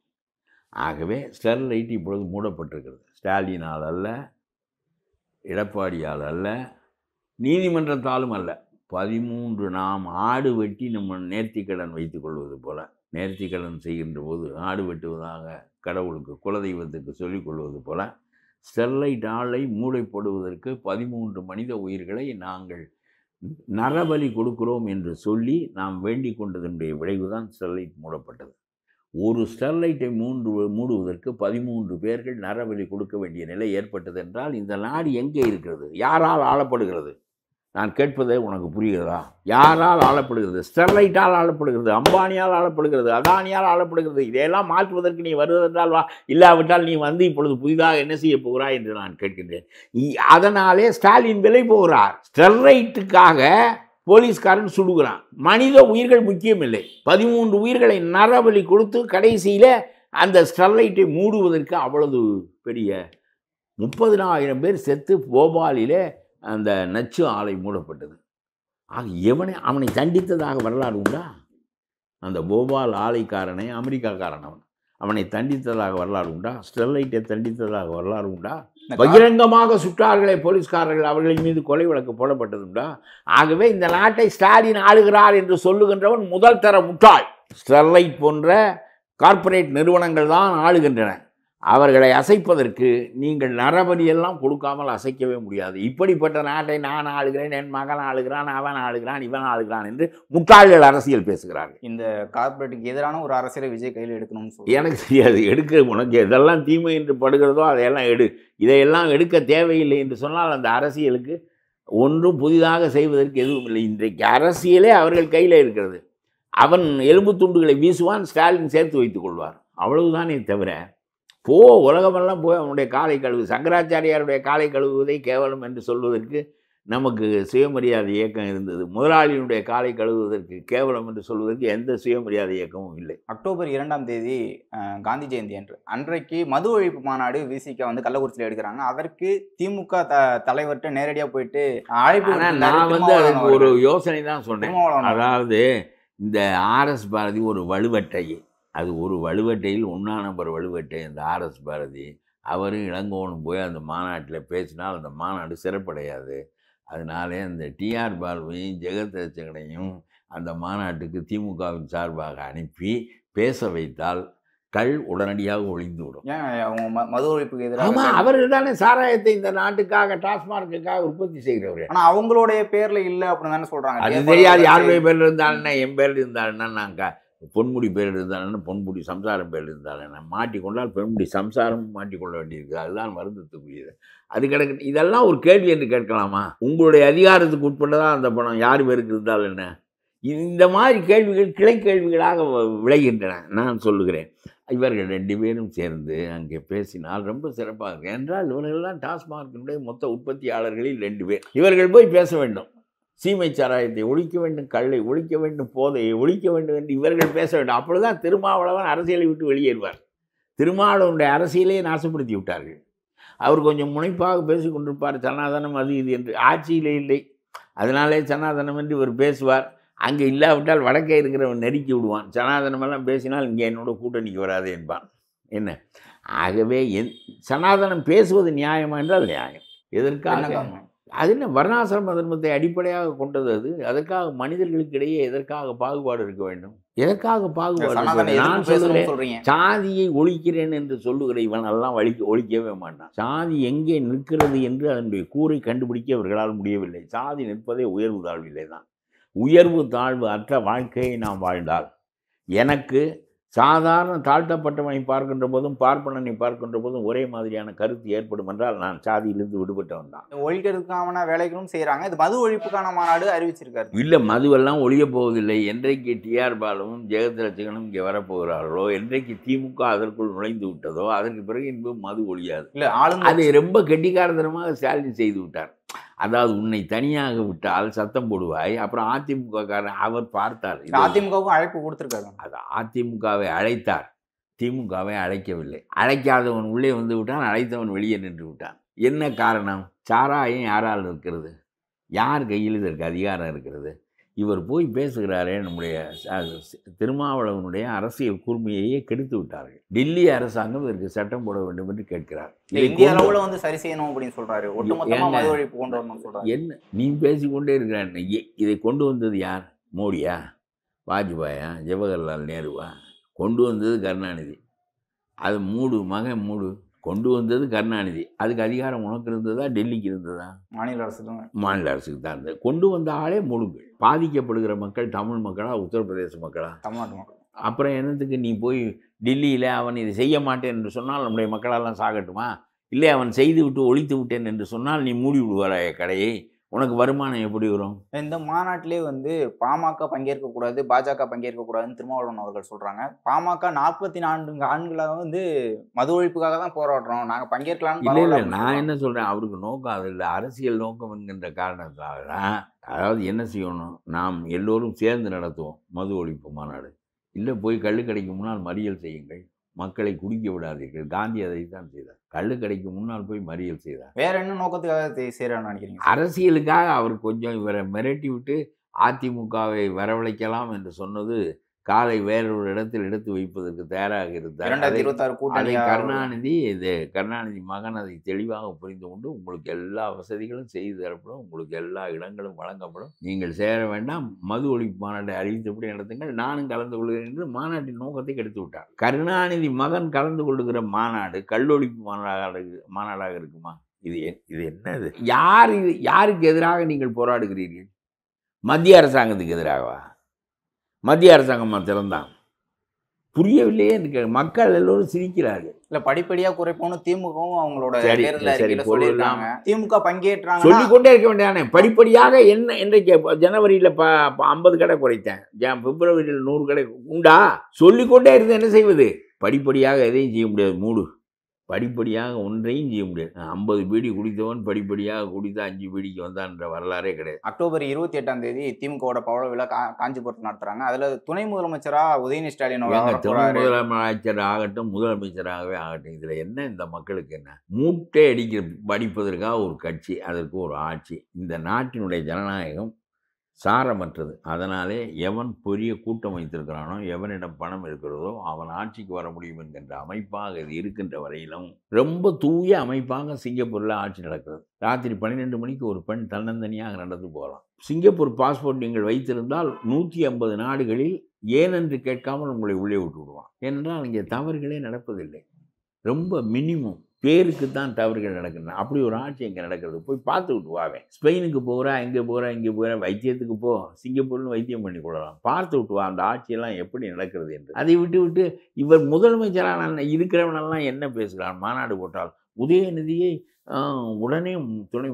ஆகவே ஸ்டெர்லைட் இப்பொழுது மூடப்பட்டிருக்கிறது. ஸ்டாலினால் அல்ல, எடப்பாடியால் அல்ல, நீதிமன்றத்தாலும் அல்ல. 13 நாம் ஆடு வெட்டி நம்ம நேர்த்திக்கடன் வைத்து கொள்வது போல, நேர்த்திக்கடன் செய்கின்ற போது ஆடு வெட்டுவதாக கடவுளுக்கு குலதெய்வத்துக்கு சொல்லிக் கொள்வது போல, ஸ்டெர்லைட் ஆலை மூடப்படுவதற்கு 13 மனித உயிர்களை நாங்கள் நரபலி கொடுக்கிறோம் என்று சொல்லி நாம் வேண்டிக் கொண்டதனுடைய விளைவுதான் ஸ்டெர்லைட் மூடப்பட்டது. ஒரு ஸ்டெர்லைட்டை மூடுவதற்கு 13 பேர்கள் நரபலி கொடுக்க வேண்டிய நிலை ஏற்பட்டது என்றால் இந்த நாடு எங்கே இருக்கிறது? யாரால் ஆளப்படுகிறது? நான் கேட்பதே உனக்கு புரிகிறதா? யாரால் ஆளப்படுகிறது? ஸ்டெர்லைட்டால் ஆளப்படுகிறது, அம்பானியால் ஆளப்படுகிறது, அதானியால் ஆளப்படுகிறது. இதையெல்லாம் மாற்றுவதற்கு நீ வருவதென்றால் வா, இல்லாவிட்டால் நீ வந்து இப்பொழுது புதிதாக என்ன செய்ய போகிறாய் என்று நான் கேட்கின்றேன். அதனாலே ஸ்டாலின் விலை போகிறார். ஸ்டெர்லைட்டுக்காக போலீஸ்காரன் சுடுகிறான். மனித உயிர்கள் முக்கியமில்லை. 13 உயிர்களை நரபலி கொடுத்து கடைசியில் அந்த ஸ்டெர்லைட்டை மூடுவதற்கு அவ்வளவு பெரிய 30,000 பேர் செத்து போபாலிலே அந்த நச்சு ஆலை மூடப்பட்டது. ஆக அவனை தண்டித்ததாக வரலாறு உண்டா? அந்த போபால் ஆலைக்காரனை அமெரிக்காக்காரன் அவனை தண்டித்ததாக வரலாறு உண்டா? ஸ்டெர்லைட்டை தண்டித்ததாக வரலாறு உண்டா? பகிரங்கமாக சுட்டார்களே போலீஸ்காரர்கள், அவர்களின் மீது கொலை வழக்கு போடப்பட்டதுண்டா? ஆகவே இந்த நாட்டை ஸ்டாலின் ஆளுகிறார் என்று சொல்லுகின்றவன் முதல் தர முட்டாள். ஸ்டெர்லைட் போன்ற கார்ப்பரேட் நிறுவனங்கள் தான் ஆளுகின்றன. அவர்களை அசைப்பதற்கு நீங்கள் நரபலியெல்லாம் கொடுக்காமல் அசைக்கவே முடியாது. இப்படிப்பட்ட நாட்டை நான் ஆளுகிறேன், என் மகன் ஆளுகிறான், அவன் ஆளுகிறான், இவன் ஆளுகிறான் என்று முட்டாள்கள் அரசியல் பேசுகிறார்கள். இந்த கார்ப்பரேட்டுக்கு எதிரான ஒரு அரசியலை விஜய் கையில் எடுக்கணும்னு சொல்லி எனக்கு தெரியாது. எடுக்க உனக்கு எதெல்லாம் தீமை என்று படுகிறதோ அதையெல்லாம் எடு. இதையெல்லாம் எடுக்க தேவையில்லை என்று சொன்னால் அந்த அரசியலுக்கு ஒன்றும் புதிதாக செய்வதற்கு எதுவும் இல்லை. இன்றைக்கு அரசியலே அவர்கள் கையில் இருக்கிறது. அவன் எலும்பு துண்டுகளை வீசுவான், ஸ்டாலின் சேர்த்து வைத்துக் கொள்வார். அவ்வளவுதானே தவிர உலகமெல்லாம் போய் அவனுடைய காலை கழுவு, சங்கராச்சாரியாருடைய காலை கழுவுவதை கேவலம் என்று சொல்வதற்கு நமக்கு சுயமரியாதை இயக்கம் இருந்தது. முதலாளியினுடைய காலை கழுவுவதற்கு கேவலம் என்று சொல்வதற்கு எந்த சுயமரியாதை இயக்கமும் இல்லை. அக்டோபர் 2ஆம் தேதி காந்தி ஜெயந்தி அன்றைக்கு மது ஒழிப்பு மாநாடு விசிக வந்து கள்ளக்குறிச்சியில் எடுக்கிறாங்க. அதற்கு திமுக தலைவர்கிட்ட நேரடியாக போயிட்டு அழைப்பு. நான் வந்து அதுக்கு ஒரு யோசனை தான் சொன்னேன். அதாவது இந்த ஆர்எஸ் பாரதி ஒரு வலுவட்டை, அது ஒரு வலுவட்டையில் 1ஆம் நம்பர் வலுவட்டை. இந்த ஆர்எஸ் பாரதி அவரும் இளங்கோவனும் போய் அந்த மாநாட்டில் பேசினால் அந்த மாநாடு சிறப்படையாது. அதனாலே அந்த டிஆர் பாலுவையும் ஜெகதேசகனையும் அந்த மாநாட்டுக்கு திமுகவின் சார்பாக அனுப்பி பேச வைத்தால் கள் உடனடியாக ஒழிந்து விடும். மது ஒழிப்புக்கு எதிராக ஆமாம், அவர்கள் தானே சாராயத்தை இந்த நாட்டுக்காக டாஸ்மார்க்குக்காக உற்பத்தி செய்கிறவர். ஆனால் அவங்களுடைய பேரில் இல்லை அப்படின்னு தானே சொல்கிறாங்க. அது தெரியாது. யாருடைய பேரில் இருந்தாலுன்னா, என் பேரில் இருந்தாலுன்னா, நாங்கள் பொன்முடி பேர் இருந்தாலும் பொன்முடி சம்சாரம் பேர் இருந்தாலும் மாட்டிக்கொண்டால் பெண்முடி சம்சாரம் மாட்டிக்கொள்ள வேண்டியிருக்கு. அதுதான் வருந்தத்துக்குரியது. அது கிடக்கு. இதெல்லாம் ஒரு கேள்வி என்று கேட்கலாமா? உங்களுடைய அதிகாரத்துக்கு உட்பட்டதான் அந்த பணம் யார் பேருக்கு இருந்தாலும் என்ன? இந்த மாதிரி கேள்விகள் கிளை கேள்விகளாக விளைகின்றன. நான் சொல்லுகிறேன், இவர்கள் 2 பேரும் சேர்ந்து அங்கே பேசினால் ரொம்ப சிறப்பாக இருக்கும். என்றால் இவர்கள்தான் டாஸ்மார்க்கினுடைய மொத்த உற்பத்தியாளர்களில் 2 பேர். இவர்கள் போய் பேச வேண்டும். சீமை சாராயத்தை ஒழிக்க வேண்டும், கல்லை ஒழிக்க வேண்டும், போதையை ஒழிக்க வேண்டும் என்று இவர்கள் பேச வேண்டும். அப்பொழுதுதான் திருமாவளவன் அரசியலை விட்டு வெளியேறுவார். திருமாவளவனுடைய அரசியலையே நாசப்படுத்தி விட்டார்கள். அவர் கொஞ்சம் முனைப்பாக பேசி கொண்டிருப்பார், சனாதனம் அது இது என்று. ஆட்சியிலே இல்லை, அதனாலே சனாதனம் என்று இவர் பேசுவார். அங்கே இல்லாவிட்டால் வடக்கே இருக்கிறவன் நெருக்கி விடுவான். சனாதனமெல்லாம் பேசினால் இங்கே என்னோட கூட்டணிக்கு வராது என்பான். என்ன ஆகவே சனாதனம் பேசுவது நியாயமா என்றால் நியாயம். எதற்காக? அது என்ன வர்ணாசிரம தர்மத்தை அடிப்படையாக கொண்டது அது. அதற்காக மனிதர்களுக்கு இடையே எதற்காக பாகுபாடு இருக்க வேண்டும்? எதற்காக பாகுபாடு? நான் சொல்லுகிறேன், சாதியை ஒழிக்கிறேன் என்று சொல்லுகிற இவன் எல்லாம் ஒழிக்கவே மாட்டான். சாதி எங்கே நிற்கிறது என்று அதனுடைய கூரை கண்டுபிடிக்க அவர்களால் முடியவில்லை. சாதி நிற்பதே உயர்வு தாழ்வில்லை தான். உயர்வு தாழ்வு அற்ற வாழ்க்கையை நாம் வாழ்ந்தால், எனக்கு சாதாரண தாழ்த்தப்பட்டவனை பார்க்கின்ற போதும் பார்ப்பனனை பார்க்கின்ற போதும் ஒரே மாதிரியான கருத்து ஏற்படும் என்றால் நான் சாதியிலிருந்து விடுபட்டவன் தான். ஒழிக்கிறதுக்கான வேலைகளும் செய்கிறாங்க. இது மது ஒழிப்புக்கான மாநாடு அறிவிச்சிருக்காரு. இல்லை, மதுவெல்லாம் ஒழிய போவதில்லை. என்றைக்கு டிஆர் பாலுவும் ஜெகத்ரட்சகனும் இங்கே வரப்போகிறார்களோ, என்றைக்கு திமுக அதற்குள் நுழைந்து விட்டதோ, அதற்கு பிறகு என்பது மது ஒழியாது. இல்லை, அதை ரொம்ப கெட்டிக்காரத்தனமாக ஸ்டாலின் செய்து விட்டார். அதாவது உன்னை தனியாக விட்டால் சத்தம் போடுவாய். அப்புறம் அதிமுக காரன் அவர் பார்த்தார். அதிமுகவும் அழைப்பு கொடுத்துருக்காரு. அது அதிமுகவை அழைத்தார், திமுகவை அழைக்கவில்லை. அழைக்காதவன் உள்ளே வந்து விட்டான், அழைத்தவன் வெளியே நின்று விட்டான். என்ன காரணம்? சாராயம் யாரால் இருக்கிறது? யார் கையில் இதற்கு அதிகாரம் இருக்கிறது? இவர் போய் பேசுகிறாரே, நம்முடைய திருமாவளவனுடைய அரசியல் கூர்மையையே கெடுத்து விட்டார்கள். டெல்லி அரசாங்கம் இதற்கு சட்டம் போட வேண்டும் என்று கேட்கிறார். இந்திய அளவுல வந்து சரி செய்யணும் அப்படின்னு சொல்றாரு. ஒட்டுமொத்தமா மது ஒழிப்பு கொண்டு வரணும்னு சொல்றாரு. என்ன நீ பேசிக்கொண்டே இருக்கிறான்? இதை கொண்டு வந்தது யார்? மோடியா? வாஜ்பாயா? ஜவஹர்லால் நேருவா? கொண்டு வந்தது கருணாநிதி. அது மூடு கொண்டு வந்தது கருணாநிதி. அதுக்கு அதிகாரம் உனக்கு இருந்ததா, டெல்லிக்கு இருந்ததா? மாநில அரசு தான். மாநில அரசுக்கு தான் இருந்தது. கொண்டு வந்த ஆளே மூடுங்கள். பாதிக்கப்படுகிற மக்கள் தமிழ் மக்களா, உத்தரப்பிரதேச மக்களா, தமிழ்நாட்டு மக்கள்? அப்புறம் என்னத்துக்கு நீ போய் டெல்லியில் அவன் இதை செய்ய மாட்டேன் என்று சொன்னால் நம்முடைய மக்களெல்லாம் சாகட்டுமா? இல்லை, அவன் செய்து விட்டு ஒழித்து விட்டேன் என்று சொன்னால் நீ மூடி விடுவாராய கடையை? உனக்கு வருமானம் எப்படி வரும்? இந்த மாநாட்டிலே வந்து பாமக பங்கேற்கக்கூடாது, பாஜக பங்கேற்கக்கூடாதுன்னு திருமாவளவன் அவர்கள் சொல்கிறாங்க. பாமக 44 ஆண்டுகளாக வந்து மது ஒழிப்புக்காக தான் போராடுறோம், நாங்கள் பங்கேற்கலாம்னு. இல்லை, நான் என்ன சொல்கிறேன், அவருக்கு நோக்கம் அது இல்லை, அரசியல் நோக்கம் என்கின்ற காரணத்தால் தான். அதாவது என்ன செய்யணும், நாம் எல்லோரும் சேர்ந்து நடத்துவோம் மது ஒழிப்பு மாநாடு. இல்லை, போய் கள்ளுக்கடைக்கு முன்னால் மறியல் செய்யுங்கள், மக்களை குடிக்க விடாதீர்கள். காந்தி அதை தான் செய்தார். கள்ளுக்கடைக்கு முன்னால் போய் மறியல் செய்தார். வேற என்ன நோக்கத்துக்காக செய்யறான்னு நினைக்கிறீங்க? அரசியலுக்காக அவர் கொஞ்சம் இவரை மிரட்டி விட்டு அதிமுகவை வரவழைக்கலாம் என்று சொன்னது காலை வேறொரு இடத்தில் எடுத்து வைப்பதற்கு தயாராக இருந்தார். 2026 கருணாநிதி மகன் அதை தெளிவாக புரிந்து கொண்டு உங்களுக்கு எல்லா வசதிகளும் செய்து தரப்படும், உங்களுக்கு எல்லா இடங்களும் வழங்கப்படும், நீங்கள் சேர வேண்டாம், மது ஒழிப்பு மாநாட்டை அறிவித்தபடி நடத்துங்கள், நானும் கலந்து கொள்கிறேன் என்று மாநாட்டின் நோக்கத்தை கெடுத்து விட்டார். கருணாநிதி மகன் கலந்து கொள்ளுகிற மாநாடு கல்லொழிப்பு மாநாடாக இருக்குமா? இது என்னது? யாருக்கு எதிராக நீங்கள் போராடுகிறீர்கள்? மத்திய அரசாங்கத்துக்கு எதிராகவா? மத்திய அரசாங்கமாக திறந்தான் புரியவில்லையே என்று மக்கள் எல்லோரும் சிரிக்கிறார்கள். இல்லை, படிப்படியாக குறைப்போன்னு திமுகவும் அவங்களோட சொல்லியிருக்காங்க. திமுக பங்கேற்றாங்க, சொல்லிக்கொண்டே இருக்க வேண்டியதானே. படிப்படியாக என்ன இன்றைக்கு ஜனவரியில் 50 கடை குறைத்தேன், பிப்ரவரியில் 100 கடை உண்டா? சொல்லிக்கொண்டே இருந்து என்ன செய்வது? படிப்படியாக எதையும் செய்ய முடியாது. மூடு. படிப்படியாக ஒன்றையும் செய்ய முடியாது. 50 பீடி குடித்தவன் படிப்படியாக குடித்த 5 பீடிக்கு வந்தான்ற வரலாறே கிடையாது. அக்டோபர் 28 திமுகவோட பவள விழா காஞ்சிபுரத்தில் நடத்துறாங்க. அதுல துணை முதலமைச்சரா உதயநிதி ஸ்டாலின் துணை முதலமைச்சர் ஆகட்டும், முதலமைச்சராகவே ஆகட்டும், இதுல என்ன இந்த மக்களுக்கு என்ன? மூட்டை படிப்பதற்காக ஒரு கட்சி, அதற்கு ஒரு ஆட்சி. இந்த நாட்டினுடைய ஜனநாயகம் சாரமற்றது. அதனாலே எவன் பெரிய கூட்டம் வைத்திருக்கிறானோ, எவனிடம் பணம் இருக்கிறதோ அவன் ஆட்சிக்கு வர முடியும் என்கின்ற அமைப்பாக இது இருக்கின்ற வரையிலும் ரொம்ப தூய அமைப்பாக சிங்கப்பூரில் ஆட்சி நடக்கிறது. ராத்திரி 12 மணிக்கு ஒரு பெண் தன்னந்தனியாக நடந்து போகலாம். சிங்கப்பூர் பாஸ்போர்ட் நீங்கள் வைத்திருந்தால் 150 நாடுகளில் ஏனென்று கேட்காமல் உங்களை உள்ளே விட்டு விடுவான். ஏனென்றால் இங்கே தவறுகளே நடப்பதில்லை. ரொம்ப மினிமம் பேருக்கு தான் தவறுகள் நடக்கின்றன. அப்படி ஒரு ஆட்சி இங்கே நடக்கிறது. போய் பார்த்து விட்டு வாவேன். ஸ்பெயினுக்கு போகிறா, இங்கே போகிறேன், வைத்தியத்துக்கு போ, சிங்கப்பூர்னு வைத்தியம் பண்ணி கொள்ளலாம். பார்த்து விட்டு வா அந்த ஆட்சியெல்லாம் எப்படி நடக்கிறது என்று. அதை விட்டு இவர் முதலமைச்சரான இருக்கிறவனெல்லாம் என்ன பேசுகிறான்? மாநாடு போட்டால் உதயநிதியை உடனே துணை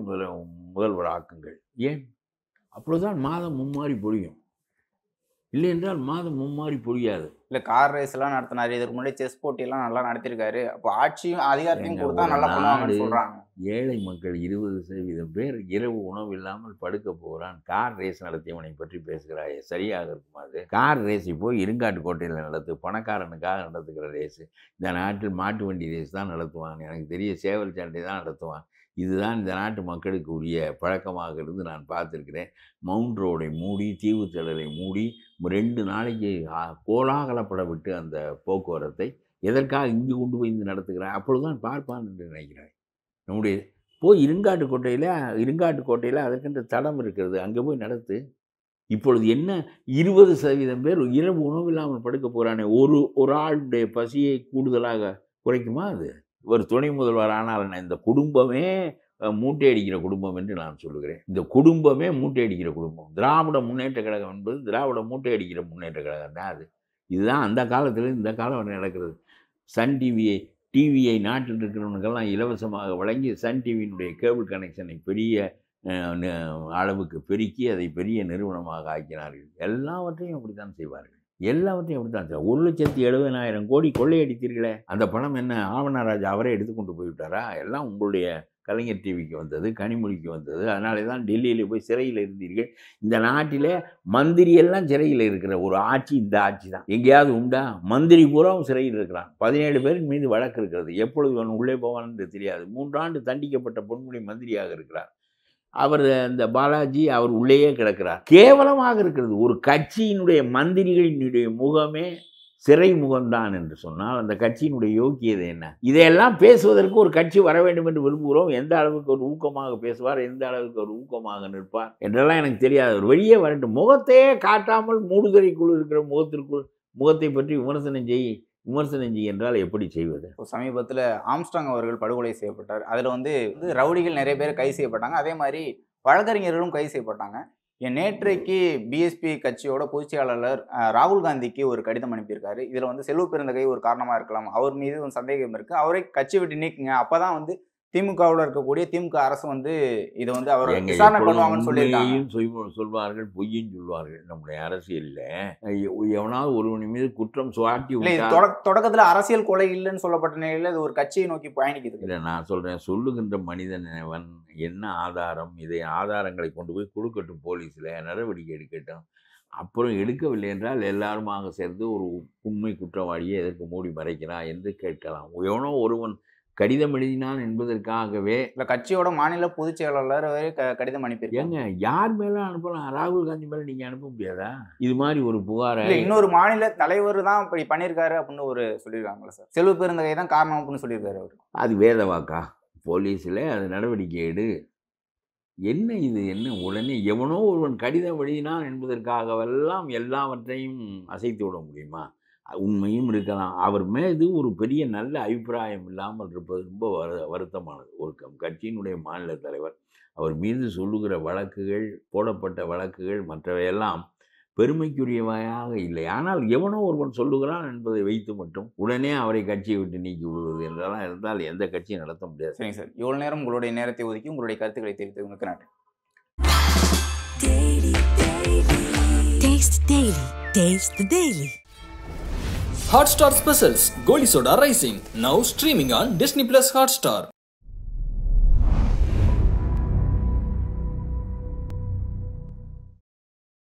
முதல்வர் ஆக்குங்கள். ஏன்? அப்பொழுதுதான் மாதம் மும்மாறி பொழியும். இல்லை என்றால் மாதம் மும்மாறி பொழியாது. இல்லை, கார் ரேஸ் எல்லாம் நடத்தினாரு, இதற்கு முன்னாடி செஸ் போட்டியெல்லாம் நல்லா நடத்திருக்காரு. அப்போ ஆட்சியும் அதிகாரத்தையும் கொடுத்தா நல்லா பண்ணுவாங்கன்னு சொல்றாங்க. ஏழை மக்கள் 20% பேர் இரவு உணவு இல்லாமல் படுக்க போகிறான். கார் ரேஸ் நடத்தியவனை பற்றி பேசுகிறாயே, சரியாக இருக்குமா? அது கார் ரேஸை போய் இருங்காட்டுக்கோட்டையில் நடத்து, பணக்காரனுக்காக நடத்துகிற ரேஸு. இந்த நாட்டில் மாட்டு வண்டி ரேஸ் தான் நடத்துவான், எனக்கு தெரிய சேவல் சண்டை தான் நடத்துவான். இதுதான் இந்த நாட்டு மக்களுக்கு உரிய பழக்கமாக இருந்து நான் பார்த்துருக்கிறேன். மவுண்ட் ரோடை மூடி, தீவுத்திடலை மூடி 2 நாளைக்கு கோலாகலப்பட விட்டு அந்த போக்குவரத்தை எதற்காக இங்கே கொண்டு போய் இருந்து நடத்துகிறாய்? அப்பொழுதுதான் பார்ப்பான் என்று நினைக்கிறாய். நம்முடைய போய் இருங்காட்டுக்கோட்டையில் அதற்கென்ற தடம் இருக்கிறது, அங்கே போய் நடத்து. இப்பொழுது என்ன 20% பேர் இரவு உணவு இல்லாமல் படுக்க போகிறானே, ஒரு ஆளுடைய பசியை கூடுதலாக குறைக்குமா அது? ஒரு துணை முதல்வர் ஆனால் இந்த குடும்பமே மூட்டை அடிக்கிற குடும்பம் என்று நான் சொல்லுகிறேன். இந்த குடும்பமே மூட்டை அடிக்கிற குடும்பம். திராவிட முன்னேற்ற கழகம் என்பது திராவிட மூட்டை அடிக்கிற முன்னேற்ற கழகம் தான் அது. இதுதான் அந்த காலத்தில் இந்த காலம் வரை நடக்கிறது. சன் டிவியை நாட்டில் இருக்கிறவனுக்கெல்லாம் இலவசமாக வழங்கி சன் டிவியினுடைய கேபிள் கனெக்ஷனை பெரிய அளவுக்கு பெருக்கி அதை பெரிய நிறுவனமாக ஆக்கினார்கள். எல்லாவற்றையும் அப்படித்தான் செய்வார்கள். 1,70,000 கோடி கொள்ளையடித்தீர்களே, அந்த பணம் என்ன ஆவணராஜா அவரே எடுத்துக்கொண்டு போய்விட்டாரா? எல்லாம் உங்களுடைய கலைஞர் டிவிக்கு வந்தது, கனிமொழிக்கு வந்தது. அதனால தான் டெல்லியில் போய் சிறையில் இருந்தீர்கள். இந்த நாட்டில் மந்திரி எல்லாம் சிறையில் இருக்கிற ஒரு ஆட்சி இந்த ஆட்சி தான். எங்கேயாவது உண்டா? மந்திரி பூராவும் சிறையில் இருக்கிறான். 17 பேருக்கு மீது வழக்கு இருக்கிறது. எப்பொழுது அவன் உள்ளே போவான் என்று தெரியாது. 3 ஆண்டு தண்டிக்கப்பட்ட பொன்முடி மந்திரியாக இருக்கிறார். அவர் அந்த பாலாஜி அவர் உள்ளேயே கிடக்கிறார். கேவலமாக இருக்கிறது. ஒரு கட்சியினுடைய மந்திரிகளினுடைய முகமே சிறை முகம்தான் என்று சொன்னால் அந்த கட்சியினுடைய யோக்கியதை என்ன? இதையெல்லாம் பேசுவதற்கு ஒரு கட்சி வர வேண்டும் என்று விரும்புகிறோம். எந்த அளவுக்கு ஒரு ஊக்கமாக பேசுவார், எந்த அளவுக்கு ஒரு ஊக்கமாக நிற்பார் என்றெல்லாம் எனக்கு தெரியாது. ஒரு வெளியே வரட்டும். முகத்தையே காட்டாமல் மூடுதலைக்குள் இருக்கிற முகத்தை பற்றி விமர்சனம் செய் என்றால் எப்படி செய்வது? சமீபத்தில் ஆம்ஸ்ட்ராங் அவர்கள் படுகொலை செய்யப்பட்டார். அதில் ரவுடிகள் நிறைய பேர் கைது செய்யப்பட்டாங்க. அதே மாதிரி வழக்கறிஞர்களும் கைது செய்யப்பட்டாங்க. நேற்றைக்கு பிஎஸ்பி கட்சியோட பொதுச் செயலாளர் ராகுல் காந்திக்கு ஒரு கடிதம் அனுப்பியிருக்காரு. இதில் செல்வ பெருந்தகை ஒரு காரணமாக இருக்கலாம். அவர் மீது ஒரு சந்தேகம் இருக்குது. அவரை கட்சி விட்டு நீக்குங்க. அப்போ தான் திமுகவில் இருக்கக்கூடிய திமுக அரசு இதை அவர் விசாரணை பண்ணுவாங்கன்னு சொல்லியிருக்காங்க. சொல்வார்கள், பொய்யும் சொல்வார்கள். நம்முடைய அரசியலில் எவனாவது ஒருவன் மீது குற்றம் சுவாட்டி தொடக்கத்தில் அரசியல் கொலை இல்லைன்னு சொல்லப்பட்ட நிலையில் இது ஒரு கட்சியை நோக்கி பயணிக்குது. இல்லை, நான் சொல்கிறேன், சொல்லுகின்ற மனிதனவன் என்ன ஆதாரம், இதை ஆதாரங்களை கொண்டு போய் கொடுக்கட்டும், போலீஸில் நடவடிக்கை எடுக்கட்டும். அப்புறம் எடுக்கவில்லை என்றால் எல்லாருமாக சேர்ந்து ஒரு உண்மை குற்றவாளியை எதற்கு மூடி மறைக்கிறான் என்று கேட்கலாம். எவனோ ஒருவன் கடிதம் எழுதினான் என்பதற்காகவே இல்லை கட்சியோட மாநில பொதுச் செயலாளர் கடிதம் அனுப்பியிருக்காங்க. யார் மேலே அனுப்பலாம்? ராகுல் காந்தி மேலே நீங்கள் அனுப்ப முடியாதா? இது மாதிரி ஒரு புகாரை இன்னொரு மாநில தலைவர் தான் இப்படி பண்ணியிருக்காரு அப்படின்னு சொல்லியிருக்காங்களா சார்? செல்வ பெருந்தகை தான் காரணம் அப்படின்னு சொல்லியிருக்காரு அவர். அது வேத வாக்கா? போலீஸில் அது நடவடிக்கை எடு. என்ன இது? என்ன உடனே எவனோ ஒருவன் கடிதம் எழுதினான் என்பதற்காகவெல்லாம் எல்லாவற்றையும் அசைத்து விட முடியுமா? உண்மையும் இருக்கலாம். அவர் மீது ஒரு பெரிய நல்ல அபிப்பிராயம் இல்லாமல் இருப்பது ரொம்ப வருத்தமானது. ஒரு கட்சியினுடைய மாநில தலைவர் அவர் மீது சொல்லுகிற வழக்குகள், போடப்பட்ட வழக்குகள் மற்றவையெல்லாம் பெருமைக்குரியவையாக இல்லை. ஆனால் எவனோ ஒருவன் சொல்லுகிறான் என்பதை வைத்து மட்டும் உடனே அவரை கட்சியை விட்டு நீக்கி விடுவது என்றெல்லாம் இருந்தால் எந்த கட்சியும் நடத்த முடியாது. சரிங்க சார், இவ்வளோ நேரம் உங்களுடைய நேரத்தை ஒதுக்கி உங்களுடைய கருத்துக்களை தெரிவித்து உங்களுக்கு நன்றி. Taste the Daily. Hotstar Specials Goli Soda Rising, now streaming on Disney Plus Hotstar.